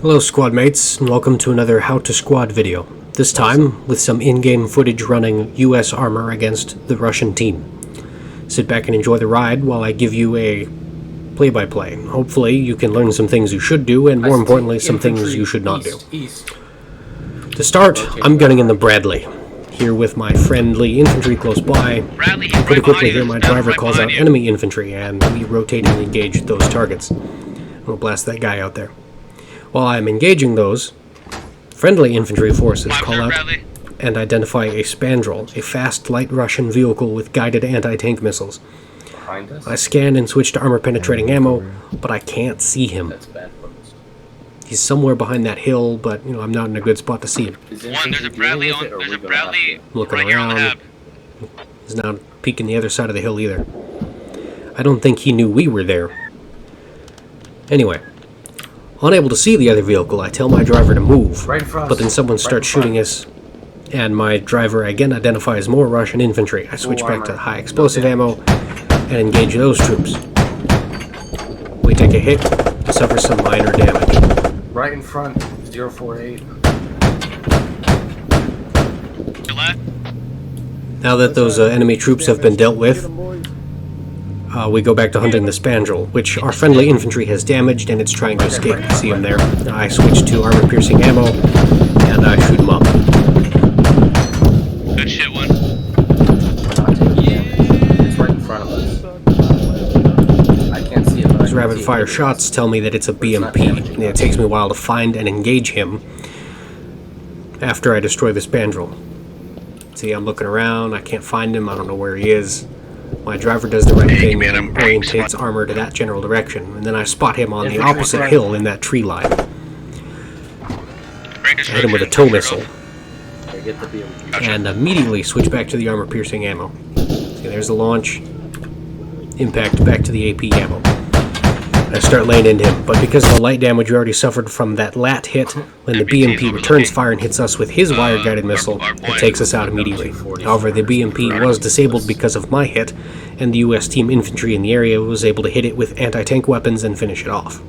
Hello squad mates, and welcome to another How to Squad video. This time, with some in-game footage running US armor against the Russian team. Sit back and enjoy the ride while I give you a play-by-play. Hopefully you can learn some things you should do, and more importantly, some things you should not do. To start, I'm gunning in the Bradley. Here with my friendly infantry close by. Pretty quickly here my driver calls out enemy infantry, and we rotate and engage those targets. We'll blast that guy out there. While I'm engaging those, friendly infantry forces call out and identify a Spandrel, a fast, light Russian vehicle with guided anti-tank missiles. I scan and switch to armor-penetrating ammo, but I can't see him. He's somewhere behind that hill, but I'm not in a good spot to see him. There's a Bradley Looking right here on the around. hab. He's not peeking the other side of the hill either. I don't think he knew we were there. Anyway. Unable to see the other vehicle, I tell my driver to move, but then someone starts shooting us, and my driver again identifies more Russian infantry. I switch back to high explosive ammo and engage those troops. We take a hit, suffer some minor damage. Right in front, 048. Now that those enemy troops have been dealt with, we go back to hunting the Spandrel, which our friendly infantry has damaged, and it's trying to escape. See him there. I switch to armor-piercing ammo, and I shoot him up. Good shit, one. It's right in front of us. I can't see it. But Those rapid-fire shots tell me that it's a BMP, and it takes me a while to find and engage him after I destroy the Spandrel. See, I'm looking around. I can't find him. I don't know where he is. My driver does the right thing and orientates armor to that general direction, and then I spot him on the opposite hill in that tree line. I hit him with a tow missile, and immediately switch back to the armor-piercing ammo. See, there's the launch, impact back to the AP ammo. I start laying into him, but because of the light damage we already suffered from that lat hit, when the BMP returns fire and hits us with his wire-guided missile, it takes us out immediately. However, the BMP was disabled because of my hit, and the US team infantry in the area was able to hit it with anti-tank weapons and finish it off.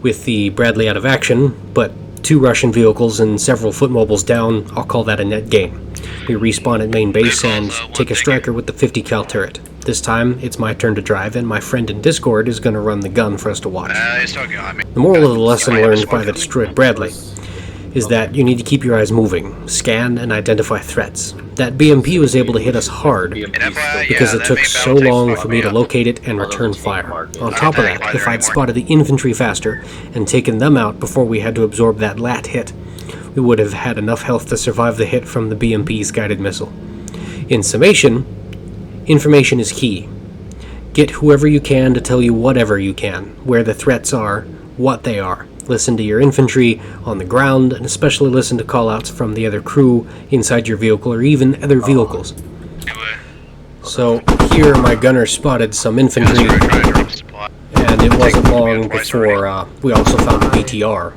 With the Bradley out of action, but 2 Russian vehicles and several foot mobiles down, I'll call that a net gain. We respawn at main base and take a striker with the 50 cal turret. This time, it's my turn to drive, and my friend in Discord is going to run the gun for us to watch. The moral of the lesson learned by the destroyed Bradley is that you need to keep your eyes moving, scan, and identify threats. That BMP was able to hit us hard because it took so long for me to locate it and return fire. On top of that, if I'd spotted the infantry faster and taken them out before we had to absorb that lat hit, we would have had enough health to survive the hit from the BMP's guided missile. In summation, information is key. Get whoever you can to tell you whatever you can, where the threats are, what they are. Listen to your infantry on the ground, and especially listen to callouts from the other crew inside your vehicle or even other vehicles. So here my gunner spotted some infantry, and it wasn't long before we also found a BTR.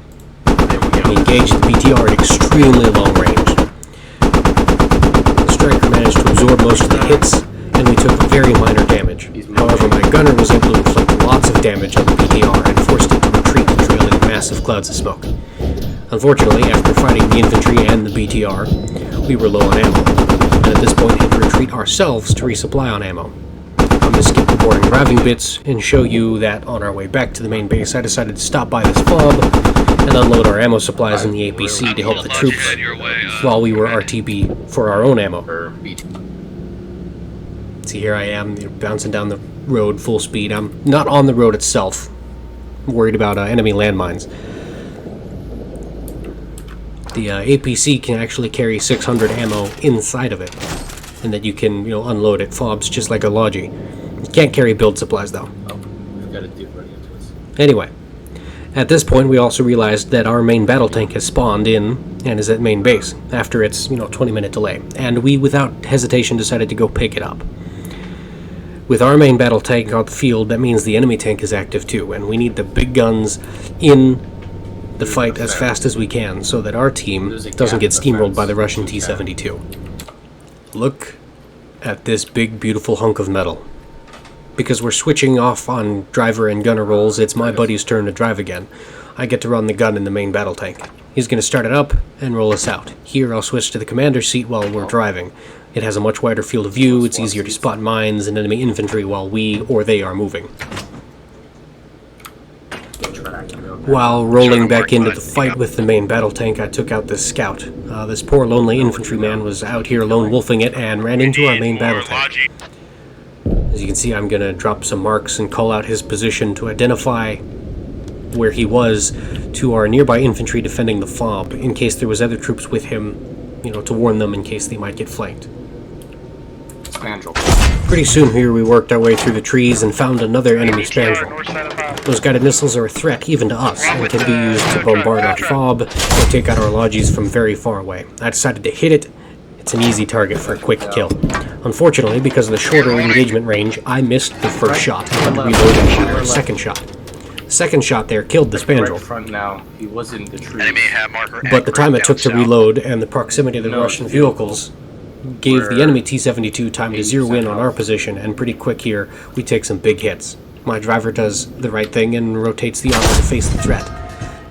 We engaged the BTR at extremely long range. The striker managed to absorb most of the hits, and we took very minor damage. However, my gunner was able to inflict lots of damage on the BTR and forced it to retreat, trailing massive clouds of smoke. Unfortunately, after fighting the infantry and the BTR, we were low on ammo, and at this point had to retreat ourselves to resupply on ammo. I'm going to skip the boring driving bits and show you that on our way back to the main base I decided to stop by this fob and unload our ammo supplies in the APC to help the troops while we were RTB for our own ammo. See, here I am, bouncing down the road full speed. I'm not on the road itself. I'm worried about enemy landmines. The APC can actually carry 600 ammo inside of it, and that you can, unload at fobs just like a Logi. You can't carry build supplies though. We've got a dude running into us. Anyway, at this point we also realized that our main battle tank has spawned in and is at main base after its 20-minute delay, and we without hesitation decided to go pick it up. With our main battle tank on the field, that means the enemy tank is active too, and we need the big guns in the fight as fast as we can so that our team doesn't get steamrolled by the Russian T-72. Look at this big, beautiful hunk of metal. Because we're switching off on driver and gunner roles, it's my buddy's turn to drive again. I get to run the gun in the main battle tank. He's going to start it up and roll us out. Here, I'll switch to the commander's seat while we're driving. It has a much wider field of view, it's easier to spot mines and enemy infantry while we or they are moving. While rolling back into the fight with the main battle tank, I took out this scout. This poor lonely infantryman was out here lone wolfing it and ran into our main battle tank. As you can see, I'm going to drop some marks and call out his position to identify where he was to our nearby infantry defending the fob, in case there was other troops with him, to warn them in case they might get flanked. Pretty soon here we worked our way through the trees and found another enemy spandrel. Those guided missiles are a threat even to us and can be used to bombard our fob or take out our lodges from very far away. I decided to hit it. It's an easy target for a quick kill. Unfortunately, because of the shorter engagement range, I missed the first shot and had to reload and shoot our second shot. Second shot there killed the spandrel. But the time it took to reload and the proximity of the Russian vehicles gave the enemy T-72 time to zero in on our position, and pretty quick here, we take some big hits. My driver does the right thing and rotates the armor to face the threat.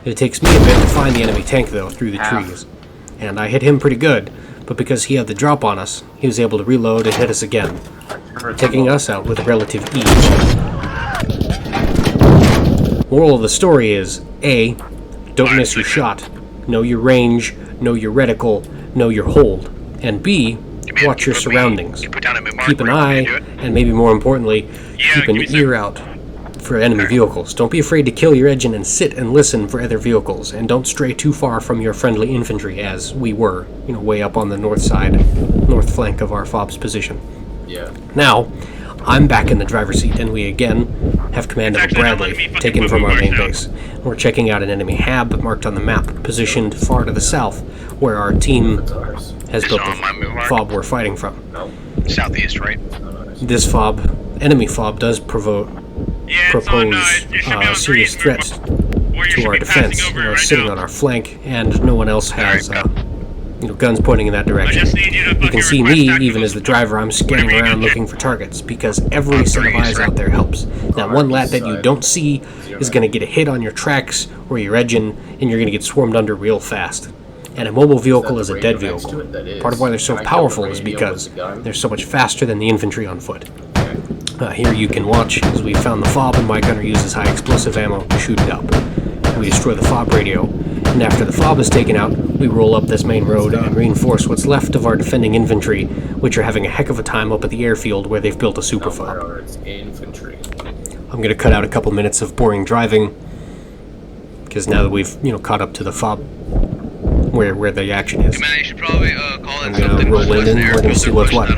It takes me a bit to find the enemy tank, though, through the trees. And I hit him pretty good, but because he had the drop on us, he was able to reload and hit us again, taking us out with relative ease. Moral of the story is, A, don't miss your shot, know your range, know your reticle, know your hold, and B, watch your surroundings. Keep an eye, and maybe more importantly, keep an ear out for enemy vehicles. Don't be afraid to kill your engine and sit and listen for other vehicles, and don't stray too far from your friendly infantry, as we were, way up on the north flank of our FOB's position. Now, I'm back in the driver's seat, and we again have command of a Bradley, taken from our main base. We're checking out an enemy HAB marked on the map, positioned far to the south, where our team has built the FOB we're fighting from. Southeast, right? This enemy FOB, does propose a serious threat to our defense. Sitting on our flank, and no one else has guns pointing in that direction. You can see me, even as the driver, I'm scanning around looking for targets, because every set of eyes out there helps. That one lat that you don't see is going to get a hit on your tracks or your engine, and you're going to get swarmed under real fast. And a mobile vehicle is a dead vehicle. Part of why they're so powerful is because they're so much faster than the infantry on foot. Here you can watch as we found the FOB, and my gunner uses high explosive ammo to shoot it up. We destroy the FOB radio, and after the FOB is taken out, we roll up this main road and reinforce what's left of our defending infantry, which are having a heck of a time up at the airfield where they've built a super FOB. I'm going to cut out a couple minutes of boring driving, because now that we've caught up to the FOB where the action is, Man, you should probably call I'm going to roll in and we're going to see what's what.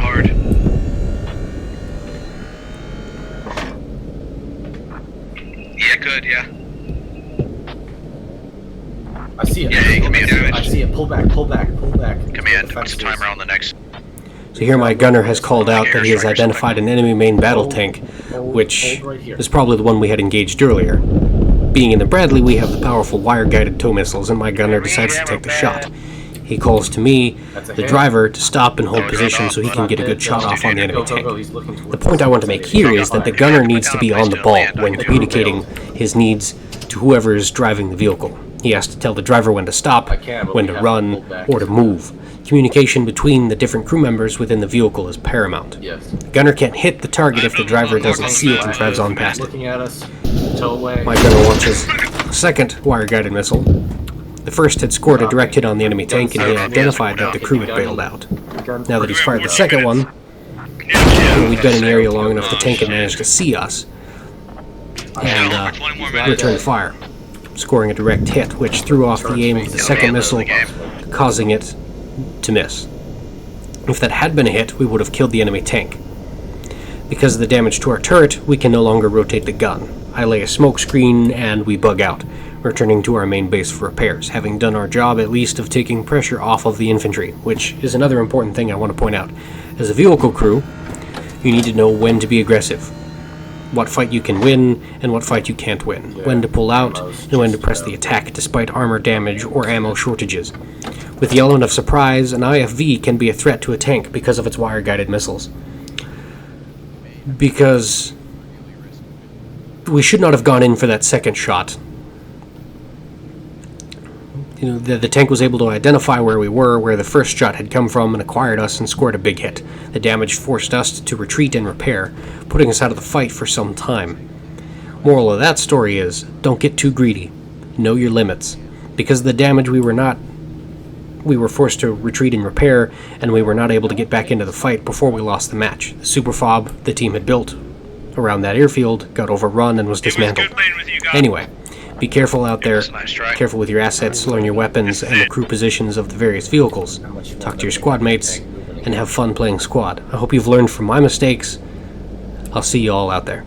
Yeah, good, yeah. I see it. Yeah, you can be damaged. I see it. Pull back. Command, what's the timer on the next? So here my gunner has called out that he has identified an enemy main battle tank, which is probably the one we had engaged earlier. Being in the Bradley, we have the powerful wire-guided tow missiles, and my gunner decides to take the shot. He calls to me, the driver, to stop and hold position so he can get a good shot off on the enemy tank. The point I want to make here is that the gunner needs to be on the ball when communicating his needs to whoever is driving the vehicle. He has to tell the driver when to stop, when to run, or to move. Communication between the different crew members within the vehicle is paramount. The gunner can't hit the target if the driver doesn't see it and drives on past it. My gunner launches a second wire-guided missile. The first had scored a direct hit on the enemy tank, and he had identified that the crew had bailed out. Now that he's fired the second one, we'd been in the area long enough the tank had managed to see us and return fire, scoring a direct hit, which threw off the aim of the second missile, causing it to miss. If that had been a hit, we would have killed the enemy tank. Because of the damage to our turret, we can no longer rotate the gun. I lay a smoke screen and we bug out, returning to our main base for repairs, having done our job at least of taking pressure off of the infantry, which is another important thing I want to point out. As a vehicle crew, you need to know when to be aggressive, what fight you can win and what fight you can't win, when to pull out and when to press the attack despite armor damage or ammo shortages. With the element of surprise, an IFV can be a threat to a tank because of its wire-guided missiles. Because we should not have gone in for that second shot. The tank was able to identify where we were, where the first shot had come from, and acquired us and scored a big hit. The damage forced us to retreat and repair, putting us out of the fight for some time. Moral of that story is, don't get too greedy. Know your limits. Because of the damage, we were forced to retreat and repair, and we were not able to get back into the fight before we lost the match. The super fob the team had built around that airfield got overrun and was dismantled. Anyway, be careful out there, careful with your assets, learn your weapons and the crew positions of the various vehicles, talk to your squad mates, and have fun playing squad. I hope you've learned from my mistakes. I'll see you all out there.